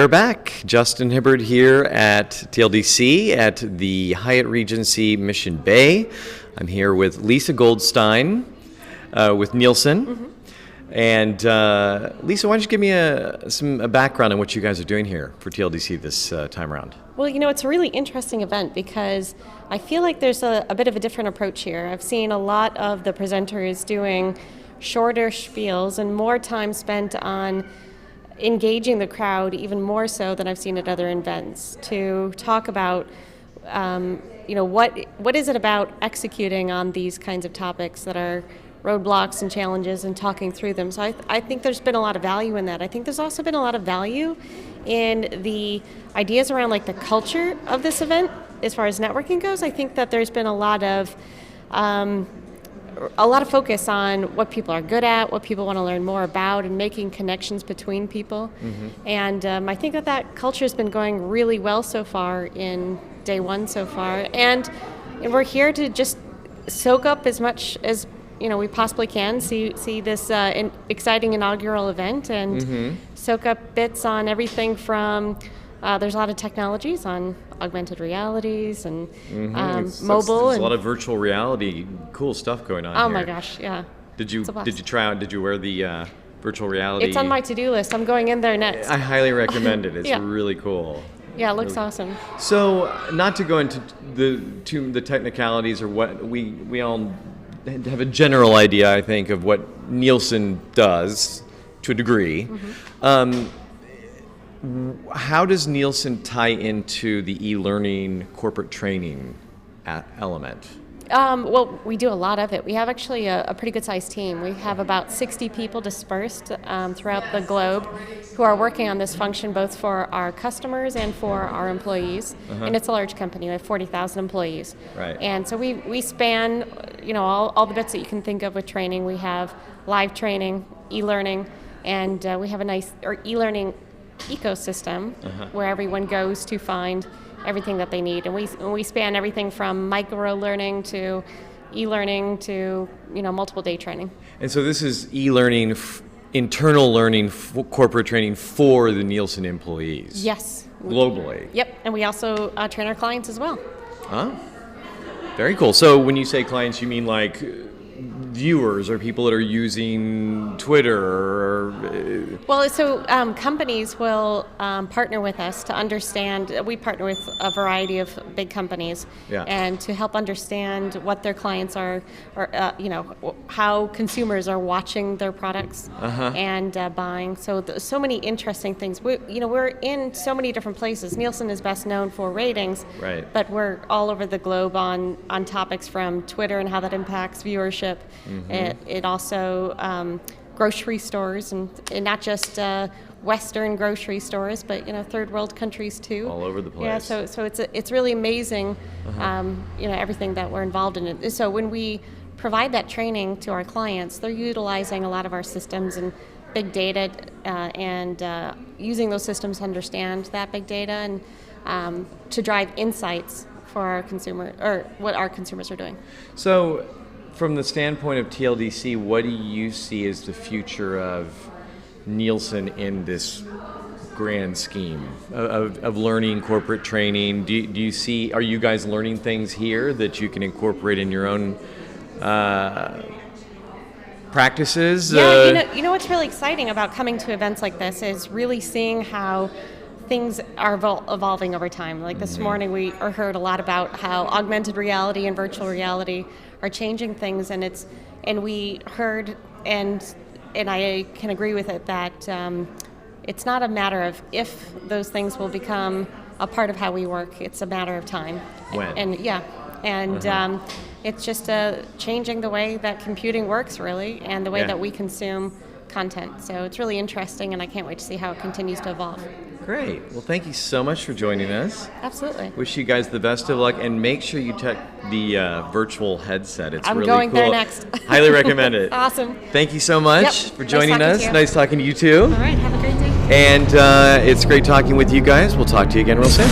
are back. Justin Hibbard here at TLDC at the Hyatt Regency Mission Bay. I'm here with Lisa Goldstein with Nielsen. Mm-hmm. And Lisa, why don't you give me a background on what you guys are doing here for TLDC this time around? Well, it's a really interesting event because I feel like there's a bit of a different approach here. I've seen a lot of the presenters doing shorter spiels and more time spent on engaging the crowd, even more so than I've seen at other events, to talk about what is it about executing on these kinds of topics that are roadblocks and challenges and talking through them. So I think there's been a lot of value in that. I think there's also been a lot of value in the ideas around like the culture of this event as far as networking goes. I think that there's been a lot of focus on what people are good at, what people want to learn more about, and making connections between people. Mm-hmm. And I think that culture has been going really well so far in day one so far. And we're here to just soak up as much as we possibly can, see this exciting inaugural event, and mm-hmm. soak up bits on everything from, there's a lot of technologies on augmented realities and mm-hmm. mobile. There's a lot of virtual reality, cool stuff going on here. Oh my gosh, yeah. Did you try out, did you wear the virtual reality? It's on my to-do list. I'm going in there next. I highly recommend it. It's yeah. really cool. Yeah, it looks awesome. So, not to go into the technicalities or what we all have a general idea, I think, of what Nielsen does to a degree. Mm-hmm. How does Nielsen tie into the e-learning corporate training element? Well, we do a lot of it. We have actually a pretty good-sized team. We have about 60 people dispersed throughout the globe who are working on this function both for our customers and for our employees. Uh-huh. And it's a large company. We have 40,000 employees. Right. And so we span, all the bits that you can think of with training. We have live training, e-learning, and we have a nice e-learning ecosystem uh-huh. where everyone goes to find everything that they need, and we span everything from micro learning to e-learning to multiple day training. And so this is e-learning, internal learning, corporate training for the Nielsen employees. Yes. Globally. Yep, and we also train our clients as well. Oh, very cool. So when you say clients, you mean like viewers or people that are using Twitter or well, so companies will partner with us to understand. We partner with a variety of big companies, yeah. and to help understand what their clients are, or how consumers are watching their products uh-huh. and buying. So so many interesting things. We're in so many different places. Nielsen is best known for ratings, right. but we're all over the globe on topics from Twitter and how that impacts viewership. Mm-hmm. It also grocery stores and not just Western grocery stores, but third world countries too. All over the place. Yeah, so it's really amazing, uh-huh. Everything that we're involved in it. So when we provide that training to our clients, they're utilizing a lot of our systems and big data and using those systems to understand that big data and to drive insights for our consumer or what our consumers are doing. So, from the standpoint of TLDC, what do you see as the future of Nielsen in this grand scheme of learning corporate training? Do you see, are you guys learning things here that you can incorporate in your own practices? Yeah, you know what's really exciting about coming to events like this is really seeing how things are evolving over time. Like this mm-hmm. morning we heard a lot about how augmented reality and virtual reality are changing things, and we heard and I can agree with it that it's not a matter of if those things will become a part of how we work. It's a matter of time. When? And it's just changing the way that computing works, really, and the way that we consume content. So it's really interesting, and I can't wait to see how it continues to evolve. Great. Well, thank you so much for joining us. Absolutely. Wish you guys the best of luck, and make sure you check the virtual headset. It's I'm really going cool. there next. Highly recommend it. Awesome. Thank you so much for joining us. Nice talking to you too. All right. Have a great day. And it's great talking with you guys. We'll talk to you again real soon.